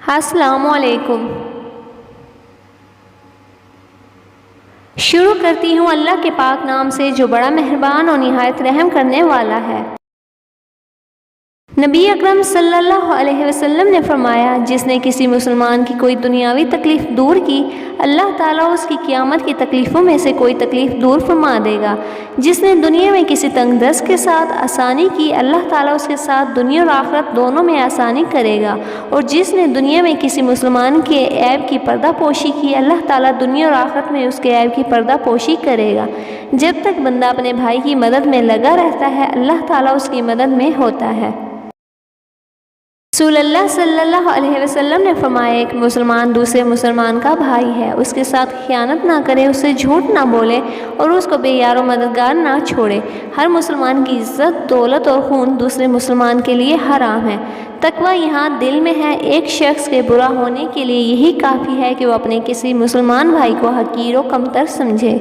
السلام علیکم۔ شروع کرتی ہوں اللہ کے پاک نام سے جو بڑا مہربان اور نہایت رحم کرنے والا ہے۔ نبی اکرم صلی اللہ علیہ وسلم نے فرمایا، جس نے کسی مسلمان کی کوئی دنیاوی تکلیف دور کی، اللہ تعالیٰ اس کی قیامت کی تکلیفوں میں سے کوئی تکلیف دور فرما دے گا۔ جس نے دنیا میں کسی تنگ دست کے ساتھ آسانی کی، اللہ تعالیٰ اس کے ساتھ دنیا اور آخرت دونوں میں آسانی کرے گا۔ اور جس نے دنیا میں کسی مسلمان کے عیب کی پردہ پوشی کی، اللہ تعالیٰ دنیا اور آخرت میں اس کے عیب کی پردہ پوشی کرے گا۔ جب تک بندہ اپنے بھائی کی مدد میں لگا رہتا ہے، اللہ تعالیٰ اس کی مدد میں ہوتا ہے۔ رسول اللہ صلی اللہ علیہ وسلم نے فرمایا، ایک مسلمان دوسرے مسلمان کا بھائی ہے، اس کے ساتھ خیانت نہ کرے، اس سے جھوٹ نہ بولے اور اس کو بے یار و مددگار نہ چھوڑے۔ ہر مسلمان کی عزت، دولت اور خون دوسرے مسلمان کے لیے حرام ہے۔ تقویٰ یہاں دل میں ہے۔ ایک شخص کے برا ہونے کے لیے یہی کافی ہے کہ وہ اپنے کسی مسلمان بھائی کو حقیر و کمتر سمجھے۔